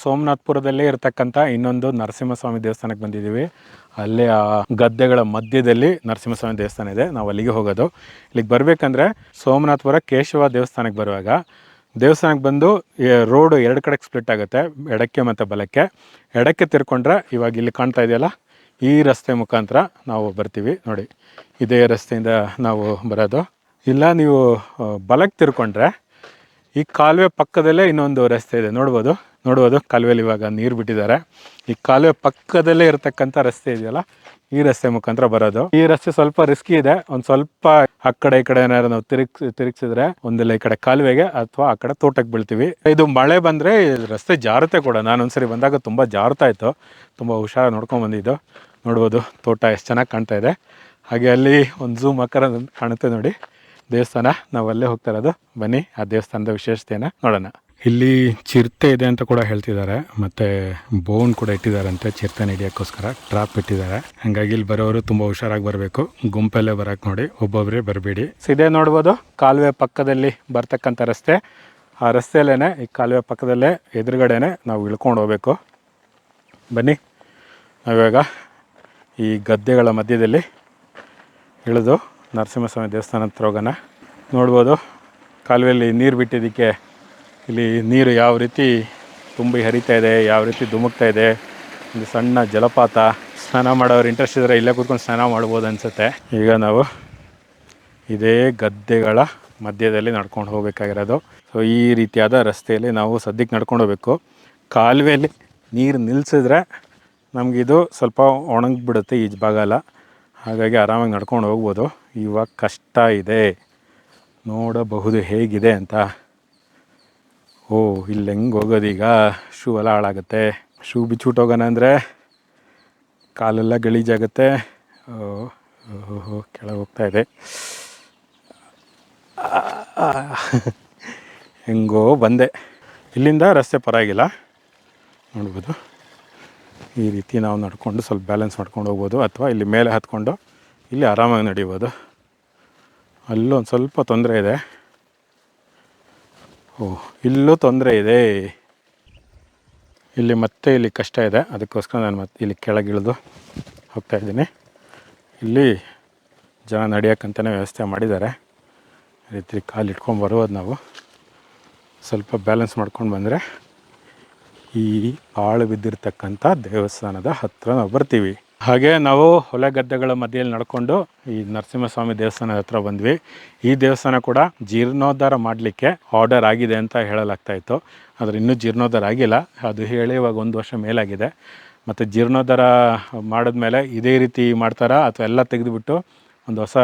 ಸೋಮನಾಥ್ಪುರದಲ್ಲೇ ಇರತಕ್ಕಂಥ ಇನ್ನೊಂದು ನರಸಿಂಹಸ್ವಾಮಿ ದೇವಸ್ಥಾನಕ್ಕೆ ಬಂದಿದ್ದೀವಿ. ಅಲ್ಲೇ ಆ ಗದ್ದೆಗಳ ಮಧ್ಯದಲ್ಲಿ ನರಸಿಂಹಸ್ವಾಮಿ ದೇವಸ್ಥಾನ ಇದೆ. ನಾವು ಅಲ್ಲಿಗೆ ಹೋಗೋದು. ಇಲ್ಲಿಗೆ ಬರಬೇಕಂದ್ರೆ ಸೋಮನಾಥ್ಪುರ ಕೇಶವ ದೇವಸ್ಥಾನಕ್ಕೆ ಬರುವಾಗ ದೇವಸ್ಥಾನಕ್ಕೆ ಬಂದು ರೋಡು 2 ಕಡೆಗೆ ಸ್ಪ್ಲಿಟ್ ಆಗುತ್ತೆ, ಎಡಕ್ಕೆ ಮತ್ತು ಬಲಕ್ಕೆ. ಎಡಕ್ಕೆ ತಿರ್ಕೊಂಡ್ರೆ ಇವಾಗ ಇಲ್ಲಿ ಕಾಣ್ತಾ ಇದೆಯಲ್ಲ, ಈ ರಸ್ತೆ ಮುಖಾಂತರ ನಾವು ಬರ್ತೀವಿ. ನೋಡಿ, ಇದೇ ರಸ್ತೆಯಿಂದ ನಾವು ಬರೋದು. ಇಲ್ಲ ನೀವು ಬಲಕ್ಕೆ ತಿರ್ಕೊಂಡ್ರೆ ಈ ಕಾಲುವೆ ಪಕ್ಕದಲ್ಲೇ ಇನ್ನೊಂದು ರಸ್ತೆ ಇದೆ, ನೋಡ್ಬೋದು ಕಾಲುವೆಲಿ ಇವಾಗ ನೀರು ಬಿಟ್ಟಿದ್ದಾರೆ. ಈ ಕಾಲುವೆ ಪಕ್ಕದಲ್ಲೇ ಇರತಕ್ಕಂಥ ರಸ್ತೆ ಇದೆಯಲ್ಲ, ಈ ರಸ್ತೆ ಮುಖಾಂತರ ಬರೋದು. ಈ ರಸ್ತೆ ಸ್ವಲ್ಪ ರಿಸ್ಕಿ ಇದೆ. ಒಂದು ಸ್ವಲ್ಪ ಆ ಕಡೆ ಈ ಕಡೆ ಏನಾದ್ರು ನಾವು ತಿರುಗಿಸಿದ್ರೆ ಒಂದಿಲ್ಲ ಈ ಕಡೆ ಕಾಲುವೆಗೆ ಅಥವಾ ಆ ಕಡೆ ತೋಟಕ್ಕೆ ಬೀಳ್ತೀವಿ. ಇದು ಮಳೆ ಬಂದರೆ ರಸ್ತೆ ಜಾರುತ್ತೆ ಕೂಡ. ನಾನೊಂದ್ಸರಿ ಬಂದಾಗ ತುಂಬ ಜಾರುತ್ತಾ ಇತ್ತು. ತುಂಬ ಹುಷಾರಾಗಿ ನೋಡ್ಕೊಂಡು ಬಂದಿದ್ದು. ನೋಡ್ಬೋದು ತೋಟ ಎಷ್ಟು ಚೆನ್ನಾಗಿ ಕಾಣ್ತಾ ಇದೆ. ಹಾಗೆ ಅಲ್ಲಿ ಒಂದು ಝೂಮ್ ಆಕಾರ ಕಾಣುತ್ತೆ ನೋಡಿ ದೇವಸ್ಥಾನ. ನಾವು ಅಲ್ಲೇ ಹೋಗ್ತಾ ಇರೋದು. ಬನ್ನಿ ಆ ದೇವಸ್ಥಾನದ ವಿಶೇಷತೆಯನ್ನು ನೋಡೋಣ. ಇಲ್ಲಿ ಚಿರತೆ ಇದೆ ಅಂತ ಕೂಡ ಹೇಳ್ತಿದ್ದಾರೆ, ಮತ್ತು ಬೋನ್ ಕೂಡ ಇಟ್ಟಿದ್ದಾರಂತೆ ಚಿರತೆನ ಹಿಡಿಯೋಕ್ಕೋಸ್ಕರ. ಟ್ರಾಪ್ ಇಟ್ಟಿದ್ದಾರೆ. ಹಾಗಾಗಿ ಇಲ್ಲಿ ಬರೋರು ತುಂಬ ಹುಷಾರಾಗಿ ಬರಬೇಕು. ಗುಂಪಲ್ಲೇ ಬರೋಕ್ಕೆ ನೋಡಿ, ಒಬ್ಬೊಬ್ಬರೇ ಬರಬೇಡಿ. ಇದೇ ನೋಡ್ಬೋದು ಕಾಲುವೆ ಪಕ್ಕದಲ್ಲಿ ಬರ್ತಕ್ಕಂಥ ರಸ್ತೆ. ಆ ರಸ್ತೆಯಲ್ಲೇ ಈ ಕಾಲುವೆ ಪಕ್ಕದಲ್ಲೇ ಎದುರುಗಡೆನೆ ನಾವು ಇಳ್ಕೊಂಡು ಹೋಗಬೇಕು. ಬನ್ನಿ ನಾವಿವಾಗ ಈ ಗದ್ದೆಗಳ ಮಧ್ಯದಲ್ಲಿ ಇಳಿದು ನರಸಿಂಹಸ್ವಾಮಿ ದೇವಸ್ಥಾನ ಹತ್ರ ಹೋಗೋಣ. ನೋಡ್ಬೋದು ಕಾಲುವೆಯಲ್ಲಿ ನೀರು ಬಿಟ್ಟಿದ್ದಕ್ಕೆ ಇಲ್ಲಿ ನೀರು ಯಾವ ರೀತಿ ತುಂಬಿ ಹರಿತಾ ಇದೆ, ಯಾವ ರೀತಿ ಧುಮುಕ್ತಾ ಇದೆ. ಒಂದು ಸಣ್ಣ ಜಲಪಾತ. ಸ್ನಾನ ಮಾಡೋರು ಇಂಟ್ರೆಸ್ಟ್ ಇದ್ದರೆ ಇಲ್ಲೇ ಕೂತ್ಕೊಂಡು ಸ್ನಾನ ಮಾಡ್ಬೋದು ಅನಿಸುತ್ತೆ. ಈಗ ನಾವು ಇದೇ ಗದ್ದೆಗಳ ಮಧ್ಯದಲ್ಲಿ ನಡ್ಕೊಂಡು ಹೋಗಬೇಕಾಗಿರೋದು. ಸೊ ಈ ರೀತಿಯಾದ ರಸ್ತೆಯಲ್ಲಿ ನಾವು ಸದ್ಯಕ್ಕೆ ನಡ್ಕೊಂಡು ಹೋಗಬೇಕು. ಕಾಲುವೆಯಲ್ಲಿ ನೀರು ನಿಲ್ಲಿಸಿದ್ರೆ ನಮಗಿದು ಸ್ವಲ್ಪ ಒಣಗಿಬಿಡುತ್ತೆ ಈ ಭಾಗ ಎಲ್ಲ. ಹಾಗಾಗಿ ಆರಾಮಾಗಿ ನಡ್ಕೊಂಡು ಹೋಗ್ಬೋದು. ಇವಾಗ ಕಷ್ಟ ಇದೆ, ನೋಡಬಹುದು ಹೇಗಿದೆ ಅಂತ. ಓ, ಇಲ್ಲಿ ಹೆಂಗೆ ಹೋಗೋದೀಗ? ಶೂ ಎಲ್ಲ ಹಾಳಾಗುತ್ತೆ. ಶೂ ಬಿಚ್ಚಿಬಿಟ್ಟು ಹೋಗೋಣ ಅಂದರೆ ಕಾಲೆಲ್ಲ ಗಲೀಜಾಗುತ್ತೆ. ಓಹೋ, ಕೆಳಗೆ ಹೋಗ್ತಾ ಇದೆ. ಹೆಂಗೋ ಬಂದೆ. ಇಲ್ಲಿಂದ ರಸ್ತೆ ಪರವಾಗಿಲ್ಲ, ನೋಡ್ಬೋದು. ಈ ರೀತಿ ನಾವು ನಡ್ಕೊಂಡು ಸ್ವಲ್ಪ ಬ್ಯಾಲೆನ್ಸ್ ಮಾಡ್ಕೊಂಡು ಹೋಗ್ಬೋದು, ಅಥವಾ ಇಲ್ಲಿ ಮೇಲೆ ಹತ್ಕೊಂಡು ಇಲ್ಲಿ ಆರಾಮಾಗಿ ನಡಿಬೋದು. ಅಲ್ಲೊಂದು ಸ್ವಲ್ಪ ತೊಂದರೆ ಇದೆ. ಇಲ್ಲೂ ತೊಂದರೆ ಇದೆ. ಇಲ್ಲಿ ಕಷ್ಟ ಇದೆ. ಅದಕ್ಕೋಸ್ಕರ ನಾನು ಮತ್ತೆ ಇಲ್ಲಿ ಕೆಳಗಿಳಿದು ಹೋಗ್ತಾಯಿದ್ದೀನಿ. ಇಲ್ಲಿ ಜನ ನಡೆಯೋಕ್ಕಂತಲೇ ವ್ಯವಸ್ಥೆ ಮಾಡಿದ್ದಾರೆ. ಈ ರೀತಿ ಕಾಲು ಇಟ್ಕೊಂಡು ಬರ್ಬೋದು. ನಾವು ಸ್ವಲ್ಪ ಬ್ಯಾಲೆನ್ಸ್ ಮಾಡ್ಕೊಂಡು ಬಂದರೆ ಈ ಆಳು ಬಿದ್ದಿರ್ತಕ್ಕಂಥ ದೇವಸ್ಥಾನದ ಹತ್ತಿರ ನಾವು ಬರ್ತೀವಿ. ಹಾಗೆ ನಾವು ಹೊಲ ಗದ್ದೆಗಳ ಮಧ್ಯೆಯಲ್ಲಿ ನಡ್ಕೊಂಡು ಈ ನರಸಿಂಹಸ್ವಾಮಿ ದೇವಸ್ಥಾನದ ಹತ್ರ ಬಂದ್ವಿ. ಈ ದೇವಸ್ಥಾನ ಕೂಡ ಜೀರ್ಣೋದ್ಧಾರ ಮಾಡಲಿಕ್ಕೆ ಆರ್ಡರ್ ಆಗಿದೆ ಅಂತ ಹೇಳಲಾಗ್ತಾಯಿತ್ತು. ಆದರೆ ಇನ್ನೂ ಜೀರ್ಣೋದ್ಧಾರ ಆಗಿಲ್ಲ. ಅದು ಹೇಳಿ ಇವಾಗ 1 ವರ್ಷ ಮೇಲಾಗಿದೆ. ಮತ್ತು ಜೀರ್ಣೋದ್ಧಾರ ಮಾಡಿದ್ಮೇಲೆ ಇದೇ ರೀತಿ ಮಾಡ್ತಾರಾ ಅಥವಾ ಎಲ್ಲ ತೆಗೆದುಬಿಟ್ಟು ಒಂದು ಹೊಸ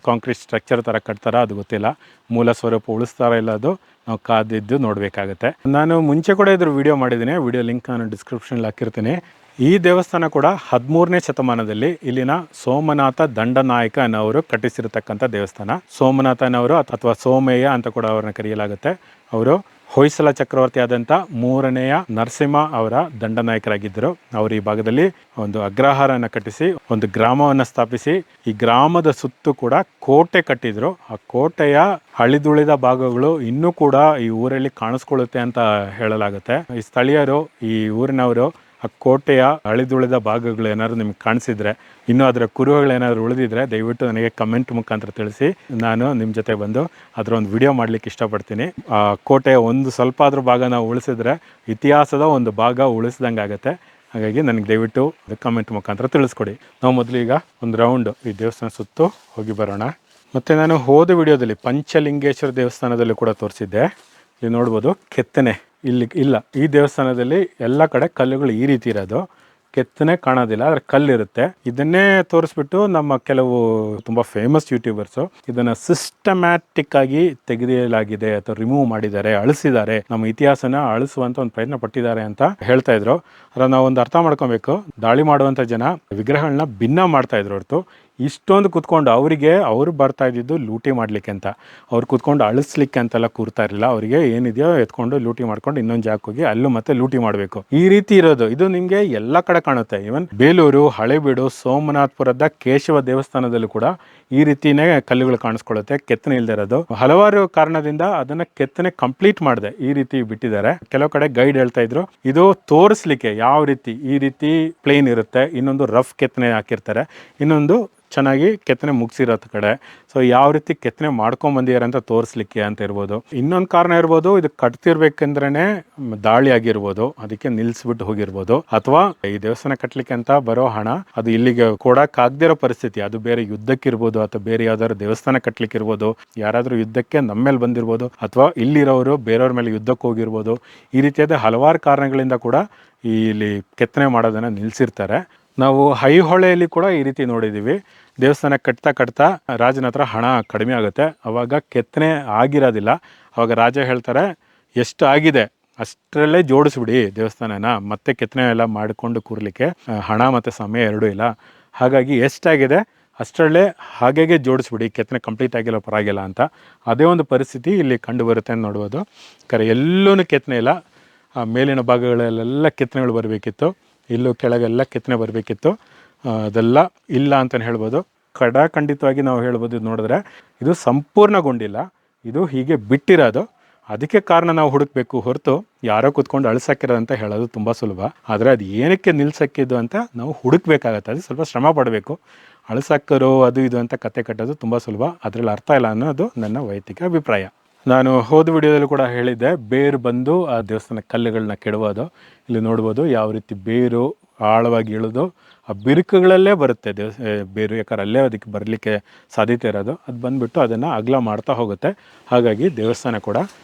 ಕಾಂಕ್ರೀಟ್ ಸ್ಟ್ರಕ್ಚರ್ ಥರ ಕಟ್ತಾರಾ ಅದು ಗೊತ್ತಿಲ್ಲ. ಮೂಲ ಸ್ವರೂಪ ಉಳಿಸ್ತಾರ ಇಲ್ಲ, ಅದು ನಾವು ಕಾದಿದ್ದು ನೋಡಬೇಕಾಗತ್ತೆ. ನಾನು ಮುಂಚೆ ಕೂಡ ಇದ್ರ ವಿಡಿಯೋ ಮಾಡಿದ್ದೀನಿ. ವಿಡಿಯೋ ಲಿಂಕ್ ನಾನು ಡಿಸ್ಕ್ರಿಪ್ಷನಲ್ಲಿ ಹಾಕಿರ್ತೀನಿ. ಈ ದೇವಸ್ಥಾನ ಕೂಡ 13ನೇ ಶತಮಾನದಲ್ಲಿ ಇಲ್ಲಿನ ಸೋಮನಾಥ ದಂಡನಾಯಕ ಅನ್ನೋರು ಕಟ್ಟಿಸಿರತಕ್ಕಂಥ ದೇವಸ್ಥಾನ. ಸೋಮನಾಥನವರು ಅಥವಾ ಸೋಮಯ್ಯ ಅಂತ ಕೂಡ ಅವ್ರನ್ನ ಕರೆಯಲಾಗುತ್ತೆ. ಅವರು ಹೊಯ್ಸಳ ಚಕ್ರವರ್ತಿ ಆದಂಥ 3ನೇಯ ನರಸಿಂಹ ಅವರ ದಂಡನಾಯಕರಾಗಿದ್ದರು. ಅವರು ಈ ಭಾಗದಲ್ಲಿ ಒಂದು ಅಗ್ರಹಾರನ ಕಟ್ಟಿಸಿ ಒಂದು ಗ್ರಾಮವನ್ನು ಸ್ಥಾಪಿಸಿ ಈ ಗ್ರಾಮದ ಸುತ್ತು ಕೂಡ ಕೋಟೆ ಕಟ್ಟಿದ್ರು. ಆ ಕೋಟೆಯ ಅಳಿದುಳಿದ ಭಾಗಗಳು ಇನ್ನೂ ಕೂಡ ಈ ಊರಲ್ಲಿ ಕಾಣಿಸ್ಕೊಳ್ಳುತ್ತೆ ಅಂತ ಹೇಳಲಾಗುತ್ತೆ. ಈ ಸ್ಥಳೀಯರು, ಈ ಊರಿನವರು ಆ ಕೋಟೆಯ ಅಳಿದುಳಿದ ಭಾಗಗಳು ಏನಾದ್ರು ನಿಮ್ಗೆ ಕಾಣಿಸಿದ್ರೆ, ಇನ್ನೂ ಅದರ ಕುರುಹುಗಳು ಏನಾದ್ರು ಉಳಿದಿದ್ರೆ ದಯವಿಟ್ಟು ನನಗೆ ಕಮೆಂಟ್ ಮುಖಾಂತರ ತಿಳಿಸಿ. ನಾನು ನಿಮ್ಮ ಜೊತೆ ಬಂದು ಅದರ ಒಂದು ವಿಡಿಯೋ ಮಾಡಲಿಕ್ಕೆ ಇಷ್ಟಪಡ್ತೀನಿ. ಆ ಕೋಟೆಯ ಒಂದು ಸ್ವಲ್ಪ ಆದ್ರೂ ಭಾಗ ನಾವು ಉಳಿಸಿದ್ರೆ ಇತಿಹಾಸದ ಒಂದು ಭಾಗ ಉಳಿಸ್ದಂಗೆ ಆಗುತ್ತೆ. ಹಾಗಾಗಿ ನನಗೆ ದಯವಿಟ್ಟು ಕಮೆಂಟ್ ಮುಖಾಂತರ ತಿಳಿಸ್ಕೊಡಿ. ನಾವು ಮೊದಲು ಈಗ ಒಂದು ರೌಂಡು ಈ ದೇವಸ್ಥಾನ ಸುತ್ತು ಹೋಗಿ ಬರೋಣ. ಮತ್ತು ನಾನು ಹೋದ ವಿಡಿಯೋದಲ್ಲಿ ಪಂಚಲಿಂಗೇಶ್ವರ ದೇವಸ್ಥಾನದಲ್ಲಿ ಕೂಡ ತೋರಿಸಿದ್ದೆ. ಇಲ್ಲಿ ನೋಡ್ಬೋದು ಕೆತ್ತನೆ ಇಲ್ಲಿ ಇಲ್ಲ. ಈ ದೇವಸ್ಥಾನದಲ್ಲಿ ಎಲ್ಲ ಕಡೆ ಕಲ್ಲುಗಳು ಈ ರೀತಿ ಇರೋದು, ಕೆತ್ತನೆ ಕಾಣೋದಿಲ್ಲ, ಆದರೆ ಕಲ್ಲಿರುತ್ತೆ. ಇದನ್ನೇ ತೋರಿಸ್ಬಿಟ್ಟು ನಮ್ಮ ಕೆಲವು ತುಂಬ ಫೇಮಸ್ ಯೂಟ್ಯೂಬರ್ಸು ಇದನ್ನು ಸಿಸ್ಟಮ್ಯಾಟಿಕ್ ಆಗಿ ತೆಗೆಯಲಾಗಿದೆ ಅಥವಾ ರಿಮೂವ್ ಮಾಡಿದ್ದಾರೆ, ಅಳಿಸಿದ್ದಾರೆ, ನಮ್ಮ ಇತಿಹಾಸನ ಅಳಿಸುವಂಥ ಒಂದು ಪ್ರಯತ್ನ ಪಟ್ಟಿದ್ದಾರೆ ಅಂತ ಹೇಳ್ತಾ ಇದ್ರು. ಅದನ್ನು ನಾವು ಒಂದು ಅರ್ಥ ಮಾಡ್ಕೊಬೇಕು. ದಾಳಿ ಮಾಡುವಂಥ ಜನ ವಿಗ್ರಹಗಳನ್ನ ಭಿನ್ನ ಮಾಡ್ತಾ ಇದ್ರು ಹೊರತು ಇಷ್ಟೊಂದು ಕುತ್ಕೊಂಡು ಅವರು ಬರ್ತಾ ಇದ್ದಿದ್ದು ಲೂಟಿ ಮಾಡಲಿಕ್ಕೆ ಅಂತ. ಅವ್ರು ಕುತ್ಕೊಂಡು ಅಳಿಸ್ಲಿಕ್ಕೆ ಅಂತೆಲ್ಲ ಕೂರ್ತಾ ಇರಲಿಲ್ಲ. ಅವರಿಗೆ ಏನಿದೆಯೋ ಎತ್ಕೊಂಡು ಲೂಟಿ ಮಾಡ್ಕೊಂಡು ಇನ್ನೊಂದು ಜಾಗಕ್ಕೆ ಹೋಗಿ ಅಲ್ಲೂ ಮತ್ತೆ ಲೂಟಿ ಮಾಡಬೇಕು. ಈ ರೀತಿ ಇರೋದು ಇದು ನಿಮಗೆ ಎಲ್ಲ ಕಡೆ ಕಾಣುತ್ತೆ. ಇವನ್ ಬೇಲೂರು, ಹಳೆಬೀಡು, ಸೋಮನಾಥಪುರದ ಕೇಶವ ದೇವಸ್ಥಾನದಲ್ಲೂ ಕೂಡ ಈ ರೀತಿನೇ ಕಲ್ಲುಗಳು ಕಾಣಿಸ್ಕೊಳ್ಳುತ್ತೆ, ಕೆತ್ತನೆ ಇಲ್ಲದೆ ಇರೋದು. ಹಲವಾರು ಕಾರಣದಿಂದ ಅದನ್ನ ಕೆತ್ತನೆ ಕಂಪ್ಲೀಟ್ ಮಾಡದೆ ಈ ರೀತಿ ಬಿಟ್ಟಿದ್ದಾರೆ. ಕೆಲವು ಕಡೆ ಗೈಡ್ ಹೇಳ್ತಾ ಇದ್ರು ಇದು ತೋರಿಸ್ಲಿಕ್ಕೆ ಯಾವ ರೀತಿ ಈ ರೀತಿ ಪ್ಲೇನ್ ಇರುತ್ತೆ, ಇನ್ನೊಂದು ರಫ್ ಕೆತ್ತನೆ ಹಾಕಿರ್ತಾರೆ, ಇನ್ನೊಂದು ಚೆನ್ನಾಗಿ ಕೆತ್ತನೆ ಮುಗಿಸಿರೋ ಕಡೆ. ಸೊ ಯಾವ ರೀತಿ ಕೆತ್ತನೆ ಮಾಡ್ಕೊಂಡ್ ಬಂದಿದ್ದಾರೆ ಅಂತ ತೋರಿಸ್ಲಿಕ್ಕೆ ಅಂತ ಇರ್ಬೋದು. ಇನ್ನೊಂದು ಕಾರಣ ಇರ್ಬೋದು, ಇದು ಕಟ್ತಿರ್ಬೇಕಂದ್ರೇನೆ ದಾಳಿ ಆಗಿರ್ಬೋದು, ಅದಕ್ಕೆ ನಿಲ್ಸ್ಬಿಟ್ಟು ಹೋಗಿರ್ಬೋದು. ಅಥವಾ ಈ ದೇವಸ್ಥಾನ ಕಟ್ಲಿಕ್ಕೆ ಅಂತ ಬರೋ ಹಣ ಅದು ಇಲ್ಲಿಗೆ ಕೊಡಕ್ ಆಗದಿರೋ ಪರಿಸ್ಥಿತಿ, ಅದು ಬೇರೆ ಯುದ್ಧಕ್ಕಿರ್ಬೋದು ಅಥವಾ ಬೇರೆ ಯಾವ್ದಾದ್ರು ದೇವಸ್ಥಾನ ಕಟ್ಲಿಕ್ಕೆ ಇರ್ಬೋದು, ಯಾರಾದ್ರೂ ಯುದ್ಧಕ್ಕೆ ನಮ್ಮ ಮೇಲೆ ಬಂದಿರ್ಬೋದು, ಅಥವಾ ಇಲ್ಲಿರೋರು ಬೇರೆಯವ್ರ ಮೇಲೆ ಯುದ್ಧಕ್ಕೆ ಹೋಗಿರ್ಬೋದು. ಈ ರೀತಿಯಾದ ಹಲವಾರು ಕಾರಣಗಳಿಂದ ಕೂಡ ಇಲ್ಲಿ ಕೆತ್ತನೆ ಮಾಡೋದನ್ನ ನಿಲ್ಸಿರ್ತಾರೆ. ನಾವು ಐಹೊಳೆಯಲ್ಲಿ ಕೂಡ ಈ ರೀತಿ ನೋಡಿದ್ದೀವಿ. ದೇವಸ್ಥಾನ ಕಟ್ತಾ ರಾಜನ ಹತ್ರ ಹಣ ಕಡಿಮೆ ಆಗುತ್ತೆ, ಅವಾಗ ಕೆತ್ತನೆ ಆಗಿರೋದಿಲ್ಲ. ಅವಾಗ ರಾಜ ಹೇಳ್ತಾರೆ ಎಷ್ಟು ಆಗಿದೆ ಅಷ್ಟರಲ್ಲೇ ಜೋಡಿಸ್ಬಿಡಿ ದೇವಸ್ಥಾನನ, ಮತ್ತೆ ಕೆತ್ತನೆ ಎಲ್ಲ ಮಾಡಿಕೊಂಡು ಕೂರ್ಲಿಕ್ಕೆ ಹಣ ಮತ್ತು ಸಮಯ ಎರಡೂ ಇಲ್ಲ. ಹಾಗಾಗಿ ಎಷ್ಟಾಗಿದೆ ಅಷ್ಟರಲ್ಲೇ ಹಾಗೆ ಜೋಡಿಸ್ಬಿಡಿ, ಕೆತ್ತನೆ ಕಂಪ್ಲೀಟ್ ಆಗಿಲ್ಲ ಪರವಾಗಿಲ್ಲ ಅಂತ. ಅದೇ ಒಂದು ಪರಿಸ್ಥಿತಿ ಇಲ್ಲಿ ಕಂಡು ಬರುತ್ತೆ ಅಂತ ನೋಡ್ಬೋದು. ಎಲ್ಲೂ ಕೆತ್ತನೆ ಇಲ್ಲ. ಮೇಲಿನ ಭಾಗಗಳಲ್ಲೆಲ್ಲ ಕೆತ್ತನೆಗಳು ಬರಬೇಕಿತ್ತು, ಇಲ್ಲೂ ಕೆಳಗೆಲ್ಲ ಕೆತ್ತನೆ ಬರಬೇಕಿತ್ತು, ಅದೆಲ್ಲ ಇಲ್ಲ ಅಂತಲೇ ಹೇಳ್ಬೋದು. ಖಂಡಿತವಾಗಿ ನಾವು ಹೇಳ್ಬೋದು, ಇದು ನೋಡಿದ್ರೆ ಇದು ಸಂಪೂರ್ಣಗೊಂಡಿಲ್ಲ, ಇದು ಹೀಗೆ ಬಿಟ್ಟಿರೋದು. ಅದಕ್ಕೆ ಕಾರಣ ನಾವು ಹುಡುಕ್ಬೇಕು ಹೊರತು ಯಾರೋ ಕೂತ್ಕೊಂಡು ಅಳಿಸಾಕಿರೋದಂತ ಹೇಳೋದು ತುಂಬ ಸುಲಭ. ಆದರೆ ಅದು ಏನಕ್ಕೆ ನಿಲ್ಸಕ್ಕಿದ್ದು ಅಂತ ನಾವು ಹುಡುಕ್ಬೇಕಾಗತ್ತೆ, ಅದು ಸ್ವಲ್ಪ ಶ್ರಮ ಪಡಬೇಕು. ಅಳಿಸಾಕರು ಅದು ಇದು ಅಂತ ಕತೆ ಕಟ್ಟೋದು ತುಂಬ ಸುಲಭ, ಅದರಲ್ಲಿ ಅರ್ಥ ಇಲ್ಲ ಅನ್ನೋದು ನನ್ನ ವೈಯಕ್ತಿಕ ಅಭಿಪ್ರಾಯ. ನಾನು ಹೋದ ವಿಡಿಯೋದಲ್ಲೂ ಕೂಡ ಹೇಳಿದ್ದೆ, ಬೇರು ಬಂದು ಆ ದೇವಸ್ಥಾನ ಕಲ್ಲುಗಳನ್ನ ಕೆಡವೋದು. ಇಲ್ಲಿ ನೋಡ್ಬೋದು ಯಾವ ರೀತಿ ಬೇರು ಆಳವಾಗಿ ಇಳಿದು ಆ ಬಿರುಕುಗಳಲ್ಲೇ ಬರುತ್ತೆ ಬೇರು, ಯಾಕಂದ್ರೆ ಅಲ್ಲೇ ಅದಕ್ಕೆ ಬರಲಿಕ್ಕೆ ಸಾಧ್ಯತೆ ಇರೋದು. ಅದು ಬಂದುಬಿಟ್ಟು ಅದನ್ನು ಅಗಲ ಮಾಡ್ತಾ ಹೋಗುತ್ತೆ. ಹಾಗಾಗಿ ದೇವಸ್ಥಾನ ಕೂಡ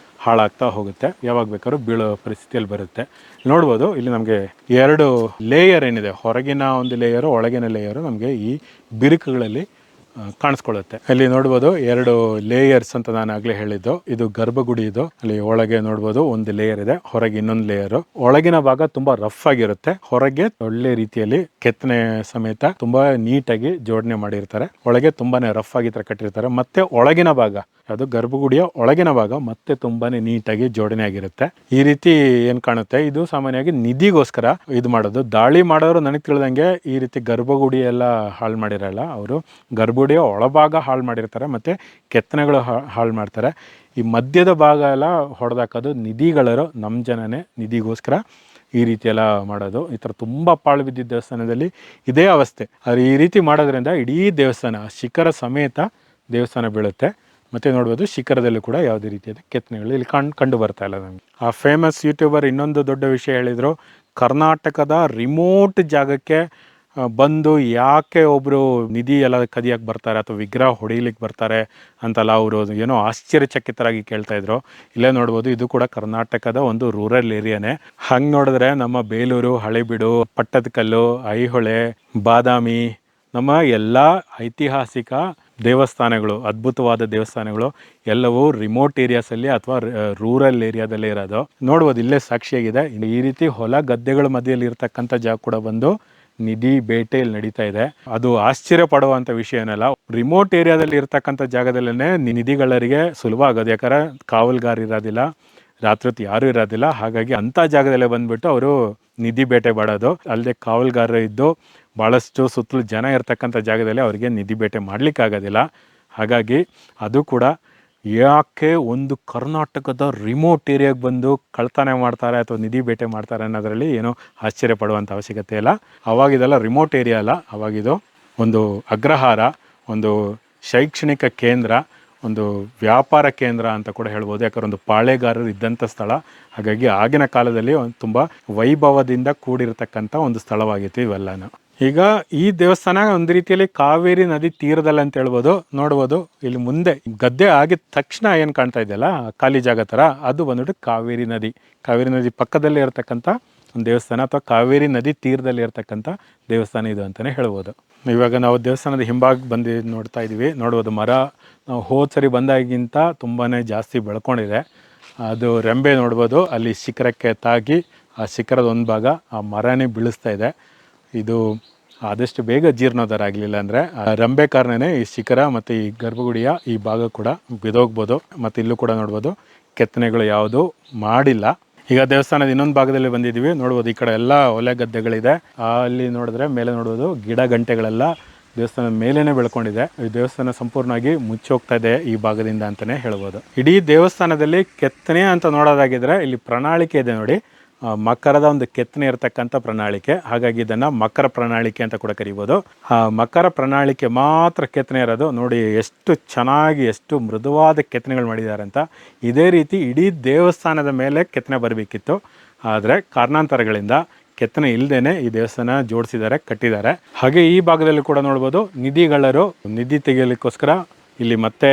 ಹಾಳಾಗ್ತಾ ಹೋಗುತ್ತೆ, ಯಾವಾಗ ಬೇಕಾದ್ರೂ ಬೀಳೋ ಪರಿಸ್ಥಿತಿಯಲ್ಲಿ ಬರುತ್ತೆ. ನೋಡ್ಬೋದು ಇಲ್ಲಿ ನಮಗೆ 2 ಲೇಯರ್ ಏನಿದೆ, ಹೊರಗಿನ ಒಂದು ಲೇಯರು, ಒಳಗಿನ ಲೇಯರು ನಮಗೆ ಈ ಬಿರುಕುಗಳಲ್ಲಿ ಕಾಣಿಸ್ಕೊಳ್ಳುತ್ತೆ. ಇಲ್ಲಿ ನೋಡ್ಬೋದು 2 ಲೇಯರ್ಸ್ ಅಂತ ನಾನು ಆಗ್ಲೇ ಹೇಳಿದ್ದು. ಇದು ಗರ್ಭಗುಡಿ, ಇದು ಅಲ್ಲಿ ಒಳಗೆ ನೋಡ್ಬೋದು ಒಂದು ಲೇಯರ್ ಇದೆ, ಹೊರಗೆ ಇನ್ನೊಂದು ಲೇಯರ್. ಒಳಗಿನ ಭಾಗ ತುಂಬಾ ರಫ್ ಆಗಿರುತ್ತೆ, ಹೊರಗೆ ಒಳ್ಳೆ ರೀತಿಯಲ್ಲಿ ಕೆತ್ತನೆ ಸಮೇತ ತುಂಬಾ ನೀಟಾಗಿ ಜೋಡಣೆ ಮಾಡಿರ್ತಾರೆ. ಒಳಗೆ ತುಂಬಾನೇ ರಫ್ ಆಗಿ ತರ ಕಟ್ಟಿರ್ತಾರೆ. ಮತ್ತೆ ಒಳಗಿನ ಭಾಗ, ಅದು ಗರ್ಭಗುಡಿಯ ಒಳಗಿನ ಭಾಗ ಮತ್ತೆ ತುಂಬಾನೇ ನೀಟಾಗಿ ಜೋಡಣೆ ಆಗಿರುತ್ತೆ. ಈ ರೀತಿ ಏನ್ ಕಾಣುತ್ತೆ, ಇದು ಸಾಮಾನ್ಯವಾಗಿ ನಿಧಿಗೋಸ್ಕರ ಇದು ಮಾಡೋದು. ದಾಳಿ ಮಾಡೋರು ನನಗೆ ತಿಳಿದಂಗೆ ಈ ರೀತಿ ಗರ್ಭಗುಡಿ ಎಲ್ಲ ಹಾಳು ಮಾಡಿರಲ್ಲ, ಅವರು ಗರ್ಭಗುಡಿಯ ಒಳಭಾಗ ಹಾಳು ಮಾಡಿರ್ತಾರೆ, ಮತ್ತೆ ಕೆತ್ತನೆಗಳು ಹಾಳು ಮಾಡ್ತಾರೆ. ಈ ಮಧ್ಯದ ಭಾಗ ಎಲ್ಲ ಹೊಡೆದಾಕೋದು ನಿಧಿಗಳರು, ನಮ್ಮ ಜನನೇ ನಿಧಿಗೋಸ್ಕರ ಈ ರೀತಿ ಎಲ್ಲ ಮಾಡೋದು. ಈ ಥರ ತುಂಬ ಪಾಳು ಬಿದ್ದಿದ್ದ ದೇವಸ್ಥಾನದಲ್ಲಿ ಇದೇ ಅವಸ್ಥೆ. ಆದರೆ ಈ ರೀತಿ ಮಾಡೋದ್ರಿಂದ ಇಡೀ ದೇವಸ್ಥಾನ ಶಿಖರ ಸಮೇತ ದೇವಸ್ಥಾನ ಬೀಳುತ್ತೆ. ಮತ್ತೆ ನೋಡ್ಬೋದು ಶಿಖರದಲ್ಲೂ ಕೂಡ ಯಾವುದೇ ರೀತಿಯಾದ ಕೆತ್ತನೆಗಳು ಇಲ್ಲಿ ಕಂಡು ಬರ್ತಾ ಇಲ್ಲ ನಮಗೆ. ಆ ಫೇಮಸ್ ಯೂಟ್ಯೂಬರ್ ಇನ್ನೊಂದು ದೊಡ್ಡ ವಿಷಯ ಹೇಳಿದರು, ಕರ್ನಾಟಕದ ರಿಮೋಟ್ ಜಾಗಕ್ಕೆ ಬಂದು ಯಾಕೆ ಒಬ್ಬರು ನಿಧಿ ಎಲ್ಲ ಕದಿಯಕ್ಕೆ ಬರ್ತಾರೆ ಅಥವಾ ವಿಗ್ರಹ ಹೊಡಿಲಿಕ್ಕೆ ಬರ್ತಾರೆ ಅಂತಲ್ಲ ಅವರು ಏನೋ ಆಶ್ಚರ್ಯಚಕಿತರಾಗಿ ಕೇಳ್ತಾ ಇದ್ರು. ಇಲ್ಲೇ ನೋಡ್ಬೋದು ಇದು ಕೂಡ ಕರ್ನಾಟಕದ ಒಂದು ರೂರಲ್ ಏರಿಯಾನೇ. ಹಂಗೆ ನೋಡಿದ್ರೆ ನಮ್ಮ ಬೇಲೂರು, ಹಳೆಬೀಡು, ಪಟ್ಟದಕಲ್ಲು, ಐಹೊಳೆ, ಬಾದಾಮಿ, ನಮ್ಮ ಎಲ್ಲ ಐತಿಹಾಸಿಕ ದೇವಸ್ಥಾನಗಳು, ಅದ್ಭುತವಾದ ದೇವಸ್ಥಾನಗಳು ಎಲ್ಲವೂ ರಿಮೋಟ್ ಏರಿಯಾಸಲ್ಲಿ ಅಥವಾ ರೂರಲ್ ಏರಿಯಾದಲ್ಲೇ ಇರೋದು. ನೋಡ್ಬೋದು ಇಲ್ಲೇ ಸಾಕ್ಷಿಯಾಗಿದೆ. ಈ ರೀತಿ ಹೊಲ ಗದ್ದೆಗಳ ಮಧ್ಯೆಯಲ್ಲಿ ಇರ್ತಕ್ಕಂಥ ಜಾಗ ಕೂಡ ಬಂದು ನಿಧಿ ಬೇಟೆ ಇಲ್ಲಿ ನಡೀತಾ ಇದೆ. ಅದು ಆಶ್ಚರ್ಯ ಪಡುವಂಥ ವಿಷಯ ಏನಲ್ಲ. ರಿಮೋಟ್ ಏರಿಯಾದಲ್ಲಿ ಇರ್ತಕ್ಕಂಥ ಜಾಗದಲ್ಲೇ ನಿಧಿಗಳರಿಗೆ ಸುಲಭ ಆಗೋದು, ಯಾಕಂದ್ರೆ ಕಾವಲ್ಗಾರ ಇರೋದಿಲ್ಲ, ರಾತ್ರಿ ಹೊತ್ತು ಯಾರೂ ಇರೋದಿಲ್ಲ. ಹಾಗಾಗಿ ಅಂಥ ಜಾಗದಲ್ಲೇ ಬಂದ್ಬಿಟ್ಟು ಅವರು ನಿಧಿ ಬೇಟೆ ಬಾಡೋದು. ಅಲ್ಲದೆ ಕಾವಲ್ಗಾರರು ಇದ್ದು ಭಾಳಷ್ಟು ಸುತ್ತಲೂ ಜನ ಇರ್ತಕ್ಕಂಥ ಜಾಗದಲ್ಲಿ ಅವರಿಗೆ ನಿಧಿ ಬೇಟೆ ಮಾಡಲಿಕ್ಕೆ ಆಗೋದಿಲ್ಲ. ಹಾಗಾಗಿ ಅದು ಕೂಡ ಯಾಕೆ ಒಂದು ಕರ್ನಾಟಕದ ರಿಮೋಟ್ ಏರಿಯಾಗೆ ಬಂದು ಕಳ್ತನ ಮಾಡ್ತಾರೆ ಅಥವಾ ನಿಧಿ ಬೇಟೆ ಮಾಡ್ತಾರೆ ಅನ್ನೋದರಲ್ಲಿ ಏನೋ ಆಶ್ಚರ್ಯ ಪಡುವಂಥ ಅವಶ್ಯಕತೆ ಇಲ್ಲ. ಅವಾಗಿದೆಲ್ಲ ರಿಮೋಟ್ ಏರಿಯಾ ಅಲ್ಲ, ಅವಾಗಿದು ಒಂದು ಅಗ್ರಹಾರ, ಒಂದು ಶೈಕ್ಷಣಿಕ ಕೇಂದ್ರ, ಒಂದು ವ್ಯಾಪಾರ ಕೇಂದ್ರ ಅಂತ ಕೂಡ ಹೇಳ್ಬೋದು. ಯಾಕಂದ್ರೆ ಒಂದು ಪಾಳೆಗಾರರು ಇದ್ದಂಥ ಸ್ಥಳ. ಹಾಗಾಗಿ ಆಗಿನ ಕಾಲದಲ್ಲಿ ಒಂದು ತುಂಬ ವೈಭವದಿಂದ ಕೂಡಿರತಕ್ಕಂಥ ಒಂದು ಸ್ಥಳವಾಗಿತ್ತು ಇವೆಲ್ಲನೂ. ಈಗ ಈ ದೇವಸ್ಥಾನ ಒಂದು ರೀತಿಯಲ್ಲಿ ಕಾವೇರಿ ನದಿ ತೀರದಲ್ಲಿ ಅಂತ ಹೇಳ್ಬೋದು. ನೋಡ್ಬೋದು ಇಲ್ಲಿ ಮುಂದೆ ಗದ್ದೆ ಆಗಿದ ತಕ್ಷಣ ಏನು ಕಾಣ್ತಾ ಇದೆಯಲ್ಲ ಖಾಲಿ ಜಾಗ ಥರ, ಅದು ಬಂದ್ಬಿಟ್ಟು ಕಾವೇರಿ ನದಿ. ಕಾವೇರಿ ನದಿ ಪಕ್ಕದಲ್ಲೇ ಇರತಕ್ಕಂಥ ಒಂದು ದೇವಸ್ಥಾನ ಅಥವಾ ಕಾವೇರಿ ನದಿ ತೀರದಲ್ಲಿ ಇರತಕ್ಕಂಥ ದೇವಸ್ಥಾನ ಇದು ಅಂತಲೇ ಹೇಳ್ಬೋದು. ಇವಾಗ ನಾವು ದೇವಸ್ಥಾನದ ಹಿಂಭಾಗ ಬಂದು ನೋಡ್ತಾ ಇದ್ದೀವಿ. ನೋಡ್ಬೋದು ಮರ ನಾವು ಹೋದ ಸರಿ ಬಂದಾಗಿಂತ ತುಂಬಾ ಜಾಸ್ತಿ ಬೆಳ್ಕೊಂಡಿದೆ. ಅದು ರೆಂಬೆ ನೋಡ್ಬೋದು, ಅಲ್ಲಿ ಶಿಖರಕ್ಕೆ ತಾಗಿ ಆ ಶಿಖರದ ಒಂದು ಭಾಗ ಆ ಮರನೇ ಬೀಳಿಸ್ತಾ ಇದೆ. ಇದು ಆದಷ್ಟು ಬೇಗ ಜೀರ್ಣೋದ್ಧಾರ ಆಗಲಿಲ್ಲ ಅಂದರೆ ರಂಬೆ ಕಾರಣನೇ ಈ ಶಿಖರ ಮತ್ತು ಈ ಗರ್ಭಗುಡಿಯ ಈ ಭಾಗ ಕೂಡ ಬಿದೋಗ್ಬೋದು. ಮತ್ತು ಇಲ್ಲೂ ಕೂಡ ನೋಡ್ಬೋದು ಕೆತ್ತನೆಗಳು ಯಾವುದು ಮಾಡಿಲ್ಲ. ಈಗ ದೇವಸ್ಥಾನದ ಇನ್ನೊಂದು ಭಾಗದಲ್ಲಿ ಬಂದಿದ್ದೀವಿ, ನೋಡ್ಬೋದು ಈ ಕಡೆ ಎಲ್ಲ ಹೊಲ ಗದ್ದೆಗಳಿದೆ. ಅಲ್ಲಿ ನೋಡಿದ್ರೆ ಮೇಲೆ ನೋಡ್ಬೋದು ಗಿಡ ಗಂಟೆಗಳೆಲ್ಲ ದೇವಸ್ಥಾನದ ಮೇಲೇನೆ ಬೆಳ್ಕೊಂಡಿದೆ. ಈ ದೇವಸ್ಥಾನ ಸಂಪೂರ್ಣವಾಗಿ ಮುಚ್ಚೋಗ್ತಾ ಇದೆ ಈ ಭಾಗದಿಂದ ಅಂತಲೇ ಹೇಳ್ಬೋದು. ಇಡೀ ದೇವಸ್ಥಾನದಲ್ಲಿ ಕೆತ್ತನೆ ಅಂತ ನೋಡೋದಾಗಿದ್ರೆ ಇಲ್ಲಿ ಪ್ರಣಾಳಿಕೆ ಇದೆ ನೋಡಿ, ಮಕರದ ಒಂದು ಕೆತ್ತನೆ ಇರತಕ್ಕಂಥ ಪ್ರಣಾಳಿಕೆ. ಹಾಗಾಗಿ ಇದನ್ನು ಮಕರ ಪ್ರಣಾಳಿಕೆ ಅಂತ ಕೂಡ ಕರಿಬೋದು. ಮಕರ ಪ್ರಣಾಳಿಕೆ ಮಾತ್ರ ಕೆತ್ತನೆ ಇರೋದು ನೋಡಿ, ಎಷ್ಟು ಚೆನ್ನಾಗಿ ಎಷ್ಟು ಮೃದುವಾದ ಕೆತ್ತನೆಗಳು ಮಾಡಿದ್ದಾರೆ ಅಂತ. ಇದೇ ರೀತಿ ಇಡೀ ದೇವಸ್ಥಾನದ ಮೇಲೆ ಕೆತ್ತನೆ ಬರಬೇಕಿತ್ತು, ಆದರೆ ಕಾರಣಾಂತರಗಳಿಂದ ಕೆತ್ತನೆ ಇಲ್ಲದೇನೆ ಈ ದೇವಸ್ಥಾನ ಜೋಡಿಸಿದ್ದಾರೆ, ಕಟ್ಟಿದ್ದಾರೆ. ಹಾಗೆ ಈ ಭಾಗದಲ್ಲಿ ಕೂಡ ನೋಡ್ಬೋದು ನಿಧಿಗಳರು ನಿಧಿ ತೆಗೆಯಲಿಕ್ಕೋಸ್ಕರ ಇಲ್ಲಿ ಮತ್ತೆ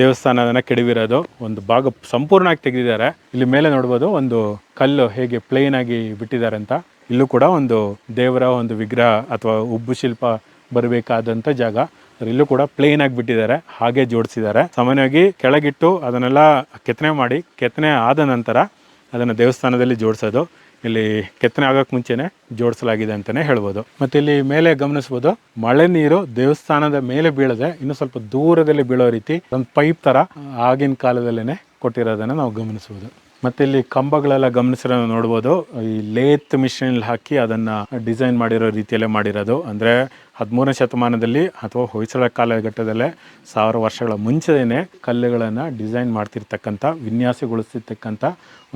ದೇವಸ್ಥಾನನ ಕೆಡವಿರೋದು ಒಂದು ಭಾಗ ಸಂಪೂರ್ಣವಾಗಿ ತೆಗೆದಿದ್ದಾರೆ. ಇಲ್ಲಿ ಮೇಲೆ ನೋಡ್ಬೋದು ಒಂದು ಕಲ್ಲು ಹೇಗೆ ಪ್ಲೇನ್ ಆಗಿ ಬಿಟ್ಟಿದ್ದಾರೆ ಅಂತ. ಇಲ್ಲೂ ಕೂಡ ಒಂದು ದೇವರ ಒಂದು ವಿಗ್ರಹ ಅಥವಾ ಉಬ್ಬು ಶಿಲ್ಪ ಬರಬೇಕಾದಂಥ ಜಾಗ, ಇಲ್ಲೂ ಕೂಡ ಪ್ಲೇನ್ ಆಗಿ ಬಿಟ್ಟಿದ್ದಾರೆ, ಹಾಗೆ ಜೋಡಿಸಿದ್ದಾರೆ. ಸಾಮಾನ್ಯವಾಗಿ ಕೆಳಗಿಟ್ಟು ಅದನ್ನೆಲ್ಲ ಕೆತ್ತನೆ ಮಾಡಿ ಕೆತ್ತನೆ ಆದ ನಂತರ ಅದನ್ನು ದೇವಸ್ಥಾನದಲ್ಲಿ ಜೋಡಿಸೋದು. ಇಲ್ಲಿ ಕೆತ್ತನೆ ಆಗೋಕ್ಕೆ ಮುಂಚೆನೆ ಜೋಡಿಸಲಾಗಿದೆ ಅಂತಲೇ ಹೇಳ್ಬೋದು. ಮತ್ತು ಇಲ್ಲಿ ಮೇಲೆ ಗಮನಿಸ್ಬೋದು ಮಳೆ ನೀರು ದೇವಸ್ಥಾನದ ಮೇಲೆ ಬೀಳದೆ ಇನ್ನು ಸ್ವಲ್ಪ ದೂರದಲ್ಲಿ ಬೀಳೋ ರೀತಿ ಒಂದು ಪೈಪ್ ಥರ ಆಗಿನ ಕಾಲದಲ್ಲೇ ಕೊಟ್ಟಿರೋದನ್ನು ನಾವು ಗಮನಿಸ್ಬೋದು. ಮತ್ತು ಇಲ್ಲಿ ಕಂಬಗಳೆಲ್ಲ ಗಮನಿಸಿರೋ ನೋಡ್ಬೋದು, ಈ ಲೇತ್ ಮಿಷಿನ್ ಹಾಕಿ ಅದನ್ನು ಡಿಸೈನ್ ಮಾಡಿರೋ ರೀತಿಯಲ್ಲೇ ಮಾಡಿರೋದು. ಅಂದರೆ 13ನೇ ಶತಮಾನದಲ್ಲಿ ಅಥವಾ ಹೊಯ್ಸಳ ಕಾಲಘಟ್ಟದಲ್ಲೇ 1000 ವರ್ಷಗಳ ಮುಂಚೆನೇ ಕಲ್ಲುಗಳನ್ನು ಡಿಸೈನ್ ಮಾಡ್ತಿರ್ತಕ್ಕಂಥ ವಿನ್ಯಾಸಗೊಳಿಸಿರ್ತಕ್ಕಂಥ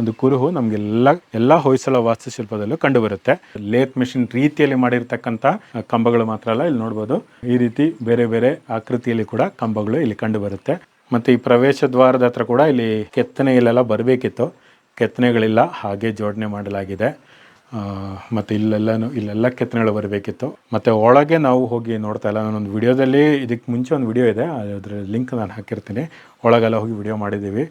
ಒಂದು ಕುರುಹು ನಮಗೆಲ್ಲ ಹೊಯ್ಸಳ ವಾಸ್ತುಶಿಲ್ಪದಲ್ಲೂ ಕಂಡುಬರುತ್ತೆ. ಲೇತ್ ಮಿಷಿನ್ ರೀತಿಯಲ್ಲಿ ಮಾಡಿರ್ತಕ್ಕಂಥ ಕಂಬಗಳು ಮಾತ್ರ ಅಲ್ಲ, ಇಲ್ಲಿ ನೋಡ್ಬೋದು ಈ ರೀತಿ ಬೇರೆ ಬೇರೆ ಆಕೃತಿಯಲ್ಲಿ ಕೂಡ ಕಂಬಗಳು ಇಲ್ಲಿ ಕಂಡುಬರುತ್ತೆ. ಮತ್ತು ಈ ಪ್ರವೇಶ ದ್ವಾರದ ಹತ್ರ ಕೂಡ ಇಲ್ಲಿ ಕೆತ್ತನೆ ಇಲ್ಲೆಲ್ಲ ಬರಬೇಕಿತ್ತು, ಕೆತ್ತನೆಗಳಿಲ್ಲ, ಹಾಗೆ ಜೋಡಣೆ ಮಾಡಲಾಗಿದೆ. ಮತ್ತು ಇಲ್ಲೆಲ್ಲ ಕೆತ್ತನೆಗಳು ಬರಬೇಕಿತ್ತು. ಮತ್ತು ಒಳಗೆ ನಾವು ಹೋಗಿ ನೋಡ್ತಾ ಇಲ್ಲ, ನಾನೊಂದು ವಿಡಿಯೋದಲ್ಲಿ ಇದಕ್ಕೆ ಮುಂಚೆ ಒಂದು ವಿಡಿಯೋ ಇದೆ, ಅದರ ಲಿಂಕ್ ನಾನು ಹಾಕಿರ್ತೀನಿ. ಒಳಗೆಲ್ಲ ಹೋಗಿ ವಿಡಿಯೋ ಮಾಡಿದ್ದೀವಿ.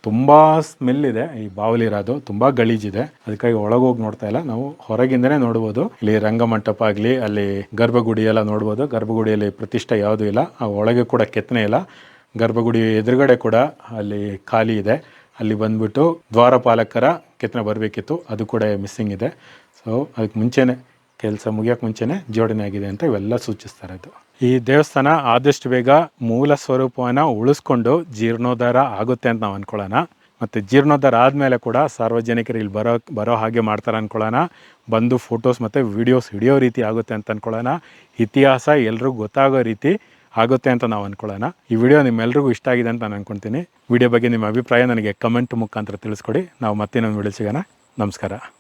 ತುಂಬ ಸ್ಮೆಲ್ ಇದೆ, ಈ ಬಾವಲಿರೋದು ತುಂಬ ಗಲೀಜಿದೆ, ಅದಕ್ಕಾಗಿ ಒಳಗೋಗಿ ನೋಡ್ತಾ ಇಲ್ಲ. ನಾವು ಹೊರಗಿಂದನೇ ನೋಡ್ಬೋದು. ಇಲ್ಲಿ ರಂಗಮಂಟಪ ಆಗಲಿ, ಅಲ್ಲಿ ಗರ್ಭಗುಡಿ ಎಲ್ಲ ನೋಡ್ಬೋದು. ಗರ್ಭಗುಡಿಯಲ್ಲಿ ಪ್ರತಿಷ್ಠೆ ಯಾವುದೂ ಇಲ್ಲ, ಆ ಒಳಗೆ ಕೂಡ ಕೆತ್ತನೆ ಇಲ್ಲ. ಗರ್ಭಗುಡಿ ಎದುರುಗಡೆ ಕೂಡ ಅಲ್ಲಿ ಖಾಲಿ ಇದೆ, ಅಲ್ಲಿ ಬಂದ್ಬಿಟ್ಟು ದ್ವಾರಪಾಲಕರ ಕೆತ್ತನೆ ಬರಬೇಕಿತ್ತು, ಅದು ಕೂಡ ಮಿಸ್ಸಿಂಗ್ ಇದೆ. ಸೊ ಅದಕ್ಕೆ ಮುಂಚೆನೇ ಕೆಲಸ ಮುಗಿಯೋಕ್ಕೆ ಮುಂಚೆನೇ ಜೋಡಣೆ ಆಗಿದೆ ಅಂತ ಇವೆಲ್ಲ ಸೂಚಿಸ್ತಾ ಇರೋದು. ಈ ದೇವಸ್ಥಾನ ಆದಷ್ಟು ಬೇಗ ಮೂಲ ಸ್ವರೂಪವನ್ನು ಉಳಿಸ್ಕೊಂಡು ಜೀರ್ಣೋದ್ಧಾರ ಆಗುತ್ತೆ ಅಂತ ನಾವು ಅಂದ್ಕೊಳ್ಳೋಣ. ಮತ್ತು ಜೀರ್ಣೋದ್ಧಾರ ಆದಮೇಲೆ ಕೂಡ ಸಾರ್ವಜನಿಕರು ಇಲ್ಲಿ ಬರೋ ಹಾಗೆ ಮಾಡ್ತಾರೆ ಅಂದ್ಕೊಳ್ಳೋಣ. ಬಂದು ಫೋಟೋಸ್ ಮತ್ತು ವೀಡಿಯೋಸ್ ಹಿಡಿಯೋ ರೀತಿ ಆಗುತ್ತೆ ಅಂತ ಅಂದ್ಕೊಳ್ಳೋಣ. ಇತಿಹಾಸ ಎಲ್ರಿಗೂ ಗೊತ್ತಾಗೋ ರೀತಿ ಆಗುತ್ತೆ ಅಂತ ನಾವು ಅಂದ್ಕೊಳ್ಳೋಣ. ಈ ವಿಡಿಯೋ ನಿಮ್ಮೆಲ್ರಿಗೂ ಇಷ್ಟ ಆಗಿದೆ ಅಂತ ನಾನು ಅಂದ್ಕೊಳ್ತೀನಿ. ವಿಡಿಯೋ ಬಗ್ಗೆ ನಿಮ್ಮ ಅಭಿಪ್ರಾಯ ನನಗೆ ಕಮೆಂಟ್ ಮುಖಾಂತರ ತಿಳಿಸ್ಕೊಡಿ. ನಾವು ಮತ್ತೇನೊಂದು ವಿಡಿಯೋ ಸಿಗೋಣ. ನಮಸ್ಕಾರ.